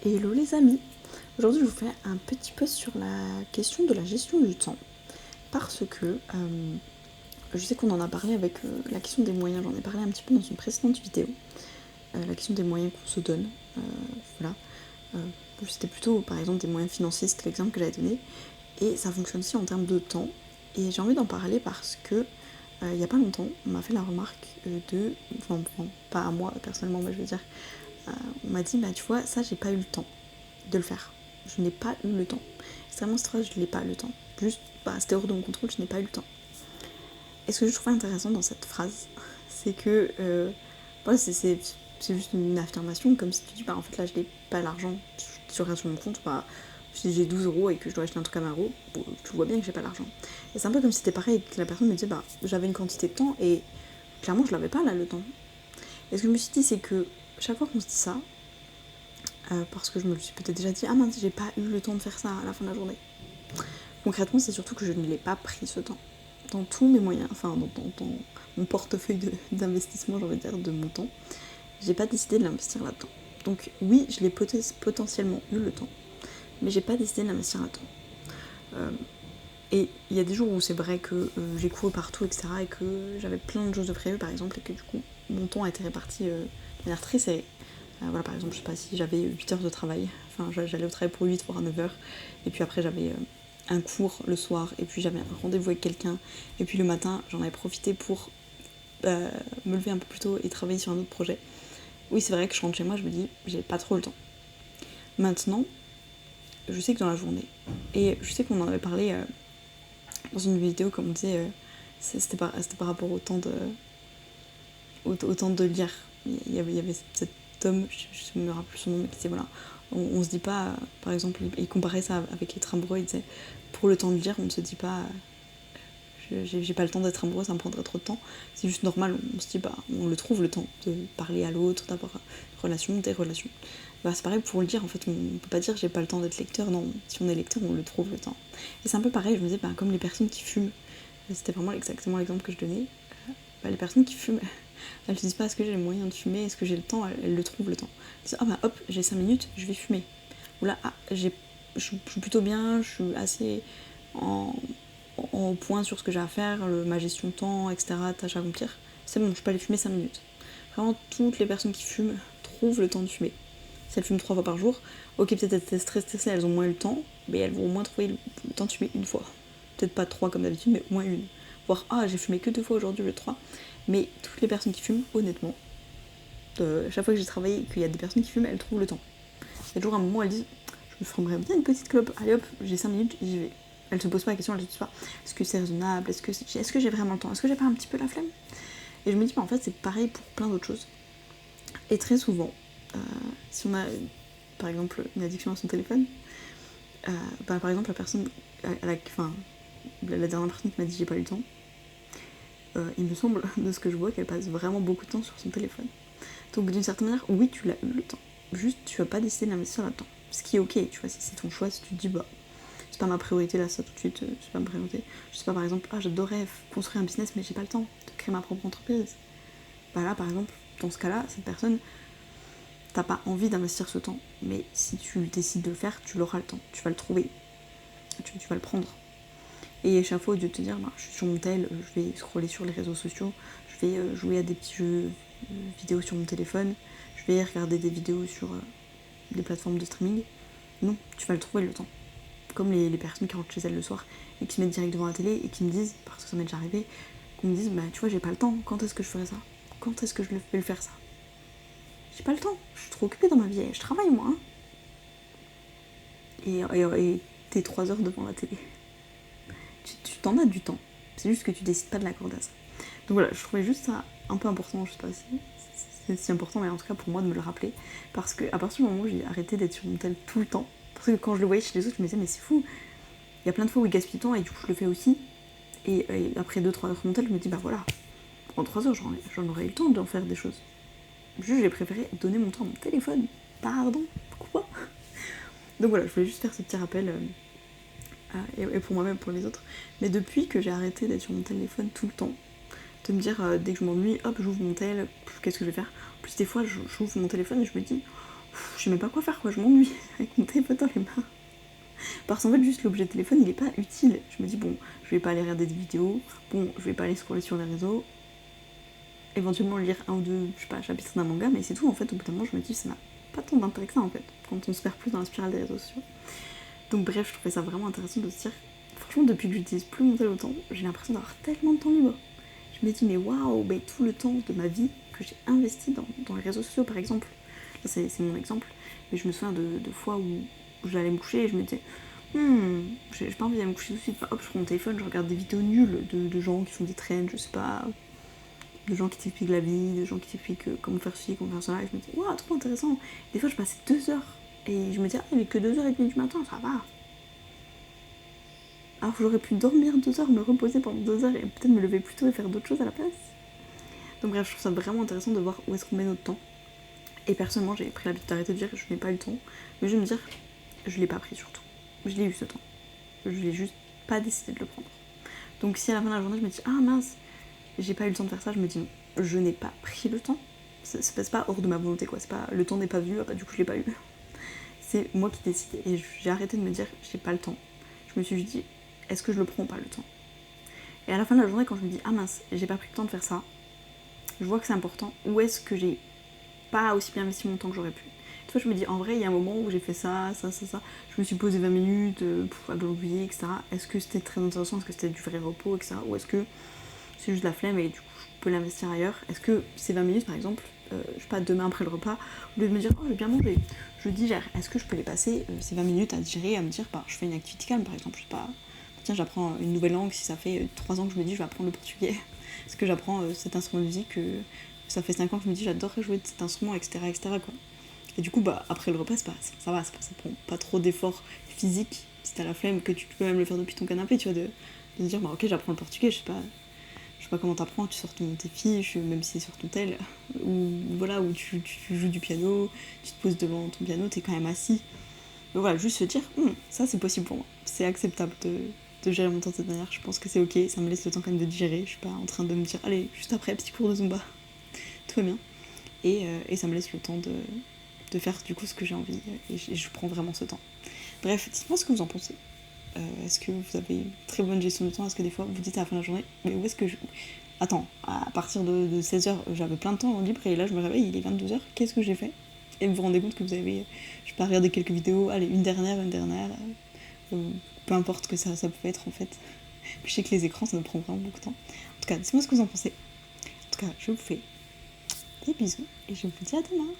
Hello les amis. Aujourd'hui je vous fais un petit post sur la question de la gestion du temps parce que je sais qu'on en a parlé avec la question des moyens, j'en ai parlé un petit peu dans une précédente vidéo, la question des moyens qu'on se donne, voilà. C'était plutôt par exemple des moyens financiers, c'était l'exemple que j'avais donné, et ça fonctionne aussi en termes de temps, et j'ai envie d'en parler parce que il n'y a pas longtemps on m'a fait la remarque enfin pas à moi personnellement mais je veux dire, on m'a dit bah tu vois ça j'ai pas eu le temps de le faire. Je n'ai pas eu le temps. C'est vraiment cette phrase, je n'ai pas eu le temps. Juste, c'était hors de mon contrôle, je n'ai pas eu le temps. Et ce que je trouve intéressant dans cette phrase, c'est que c'est juste une affirmation, comme si tu dis, en fait là je n'ai pas l'argent, je regarde sur mon compte, si j'ai 12 € et que je dois acheter un truc à 20 €, tu vois bien que j'ai pas l'argent. Et c'est un peu comme si c'était pareil, que la personne me disait, j'avais une quantité de temps et clairement je l'avais pas là le temps. Et ce que je me suis dit, c'est que chaque fois qu'on se dit ça, parce que je me le suis peut-être déjà dit, ah mince, j'ai pas eu le temps de faire ça à la fin de la journée. Concrètement, c'est surtout que je ne l'ai pas pris ce temps. Dans tous mes moyens, enfin dans mon portefeuille d'investissement, j'ai envie de dire, de mon temps, j'ai pas décidé de l'investir là-dedans. Donc oui, je l'ai potentiellement eu le temps, mais j'ai pas décidé de l'investir là-dedans. Et il y a des jours où c'est vrai que j'ai couru partout, etc., et que j'avais plein de choses de prévues, par exemple, et que du coup, mon temps a été réparti de manière très serrée. Voilà, par exemple, je sais pas si j'avais 8 heures de travail, enfin j'allais au travail pour 8 voire à 9 heures, et puis après j'avais un cours le soir, et puis j'avais un rendez-vous avec quelqu'un, et puis le matin j'en avais profité pour me lever un peu plus tôt et travailler sur un autre projet. Oui, c'est vrai que je rentre chez moi, je me dis, j'ai pas trop le temps. Maintenant, je sais que dans la journée, et je sais qu'on en avait parlé dans une vidéo, comme on disait, c'était par rapport au temps de lire. Il y avait cet homme, je me rappelle son nom, mais qui disait voilà, on se dit pas, par exemple, il comparait ça avec être amoureux, il disait pour le temps de lire, on ne se dit pas j'ai pas le temps d'être amoureux, ça me prendrait trop de temps. C'est juste normal, on se dit on le trouve le temps de parler à l'autre, d'avoir des relations. C'est pareil pour le dire, en fait, on peut pas dire j'ai pas le temps d'être lecteur, non, si on est lecteur, on le trouve le temps. Et c'est un peu pareil, je me disais, comme les personnes qui fument, c'était vraiment exactement l'exemple que je donnais, les personnes qui fument, elles se disent pas est-ce que j'ai les moyens de fumer, est-ce que j'ai le temps, elles le trouvent le temps. Elles disent hop, j'ai 5 minutes, je vais fumer. Ou là, je suis plutôt bien, je suis assez en point sur ce que j'ai à faire, ma gestion de temps, etc., tâches à accomplir. C'est bon, je peux aller fumer 5 minutes. Vraiment, toutes les personnes qui fument trouvent le temps de fumer. Si elles fument 3 fois par jour, ok, peut-être elles stressées, elles ont moins le temps, mais elles vont au moins trouver le temps de fumer une fois. Peut-être pas 3 comme d'habitude, mais au moins une. Voire, j'ai fumé que 2 fois aujourd'hui, le 3. Mais toutes les personnes qui fument, honnêtement, chaque fois que j'ai travaillé et qu'il y a des personnes qui fument, elles trouvent le temps. Il y a toujours un moment où elles disent je me fumerais bien une petite clope, allez hop, j'ai 5 minutes, j'y vais. Elles se posent pas la question, elles se disent pas est-ce que c'est raisonnable, est-ce que j'ai vraiment le temps, est-ce que j'ai pas un petit peu la flemme. Et je me dis en fait c'est pareil pour plein d'autres choses. Et très souvent, si on a par exemple une addiction à son téléphone, par exemple la personne, la dernière personne qui m'a dit j'ai pas eu le temps, il me semble de ce que je vois qu'elle passe vraiment beaucoup de temps sur son téléphone. Donc d'une certaine manière, oui tu l'as eu le temps, juste tu vas pas décider de l'investir là-dedans. Ce qui est ok, tu vois, si c'est ton choix, si tu te dis c'est pas ma priorité là, ça tout de suite, c'est pas ma priorité. Je sais pas, par exemple, j'adorerais construire un business mais j'ai pas le temps de créer ma propre entreprise. Là par exemple, dans ce cas-là, cette personne, t'as pas envie d'investir ce temps, mais si tu décides de le faire, tu l'auras le temps, tu vas le trouver, tu vas le prendre. Et chaque fois, au lieu de te dire, je suis sur mon tel, je vais scroller sur les réseaux sociaux, je vais jouer à des petits jeux vidéo sur mon téléphone, je vais regarder des vidéos sur des plateformes de streaming, non, tu vas le trouver le temps. Comme les personnes qui rentrent chez elles le soir et qui se mettent direct devant la télé et qui me disent, parce que ça m'est déjà arrivé, qu'on me dise, tu vois, j'ai pas le temps, quand est-ce que je ferai ça, quand est-ce que je vais le faire ça. J'ai pas le temps, je suis trop occupée dans ma vie, je travaille moi. Et t'es 3 heures devant la télé. Tu t'en as du temps, c'est juste que tu décides pas de l'accorder à ça. Donc voilà, je trouvais juste ça un peu important, je sais pas si c'est si important, mais en tout cas pour moi de me le rappeler, parce que à partir du moment où j'ai arrêté d'être sur mon tel tout le temps, parce que quand je le voyais chez les autres, je me disais mais c'est fou, il y a plein de fois où il gaspille du temps et du coup je le fais aussi, et après 2-3 heures sur mon tel, je me dis voilà, en 3 heures j'en aurais eu le temps d'en faire des choses. Juste j'ai préféré donner mon temps à mon téléphone, pardon, pourquoi. Donc voilà, je voulais juste faire ce petit rappel, et pour moi-même, pour les autres. Mais depuis que j'ai arrêté d'être sur mon téléphone tout le temps, de me dire dès que je m'ennuie, hop, j'ouvre mon tel, qu'est-ce que je vais faire. En plus, des fois, j'ouvre mon téléphone et je me dis, je sais même pas quoi faire, quoi, je m'ennuie avec mon téléphone dans les mains. Parce qu'en fait, juste l'objet de téléphone, il est pas utile. Je me dis, bon, je vais pas aller regarder des vidéos, bon, je vais pas aller scroller sur les réseaux, éventuellement lire un ou deux, je sais pas, chapitres d'un manga, mais c'est tout. En fait, au bout d'un moment, je me dis, ça n'a pas tant d'intérêt que ça, en fait, quand on se perd plus dans la spirale des réseaux sociaux. Donc bref, je trouvais ça vraiment intéressant de se dire, franchement, depuis que j'utilise plus mon téléphone, j'ai l'impression d'avoir tellement de temps libre. Je me dis, mais waouh, bah, tout le temps de ma vie que j'ai investi dans les réseaux sociaux, par exemple. Là, c'est mon exemple. Mais je me souviens de fois où j'allais me coucher et je me disais, j'ai pas envie d'aller me coucher tout de suite. Enfin, hop, je prends mon téléphone, je regarde des vidéos nulles de gens qui font des trends, je sais pas, de gens qui t'expliquent la vie, de gens qui t'expliquent comment faire ci, comment faire cela. Et je me dis, waouh, trop intéressant. Des fois, je passais 2 heures. Et je me disais, ah, il est que 2h30 du matin, ça va. Alors que j'aurais pu dormir 2 heures, me reposer pendant 2 heures et peut-être me lever plus tôt et faire d'autres choses à la place. Donc bref, je trouve ça vraiment intéressant de voir où est-ce qu'on met notre temps. Et personnellement, j'ai pris l'habitude d'arrêter de dire que je n'ai pas eu le temps. Mais je vais me dire, je l'ai pas pris surtout. Je l'ai eu ce temps. Je l'ai juste pas décidé de le prendre. Donc si à la fin de la journée, je me dis, ah mince, j'ai pas eu le temps de faire ça, je me dis, non, je n'ai pas pris le temps. C'est pas hors de ma volonté, quoi. C'est pas, le temps n'est pas venu, bah, du coup je l'ai pas eu. C'est moi qui décide. Et j'ai arrêté de me dire, j'ai pas le temps. Je me suis juste dit, est-ce que je le prends ou pas le temps? Et à la fin de la journée, quand je me dis, ah mince, j'ai pas pris le temps de faire ça, je vois que c'est important, ou est-ce que j'ai pas aussi bien investi mon temps que j'aurais pu? Des fois, je me dis, en vrai, il y a un moment où j'ai fait ça. Je me suis posé 20 minutes à glandouiller, etc. Est-ce que c'était très intéressant? Est-ce que c'était du vrai repos, etc. Ou est-ce que c'est juste de la flemme et du coup, je peux l'investir ailleurs? Est-ce que ces 20 minutes, par exemple, je sais pas, demain après le repas, au lieu de me dire, oh, j'ai bien mangé, je digère. Est-ce que je peux les passer, ces 20 minutes, à digérer, à me dire, bah, je fais une activité calme, par exemple, je sais pas, tiens, j'apprends une nouvelle langue, si ça fait 3 ans que je me dis, je vais apprendre le portugais. Est-ce que j'apprends cet instrument de musique, ça fait 5 ans que je me dis, j'adorerais jouer de cet instrument, etc., etc., quoi. Et du coup, bah, après le repas, ça va, ça prend pas trop d'efforts physiques. Si t'as la flemme, que tu peux même le faire depuis ton canapé, tu vois, de dire, bah ok, j'apprends le portugais, je sais pas comment t'apprends, tu sors tes fiches, même si c'est sur ton tel, ou voilà, où tu joues du piano, tu te poses devant ton piano, t'es quand même assis. Donc voilà, juste se dire, ça c'est possible pour moi, c'est acceptable de gérer mon temps de cette manière, je pense que c'est ok, ça me laisse le temps quand même de digérer, je suis pas en train de me dire, allez, juste après, petit cours de Zumba, tout va bien. Et ça me laisse le temps de faire du coup ce que j'ai envie, et je prends vraiment ce temps. Bref, dites-moi ce que vous en pensez. Est-ce que vous avez une très bonne gestion du temps? Est-ce que des fois vous dites à la fin de la journée, mais où est-ce que je... Attends, à partir de 16h, j'avais plein de temps en libre et là je me réveille, il est 22h, qu'est-ce que j'ai fait? Et vous vous rendez compte que vous avez, je sais pas, regardé quelques vidéos, allez, une dernière, peu importe que ça peut être en fait. Je sais que les écrans ça nous prend vraiment beaucoup de temps. En tout cas, dites-moi ce que vous en pensez. En tout cas, je vous fais des bisous et je vous dis à demain.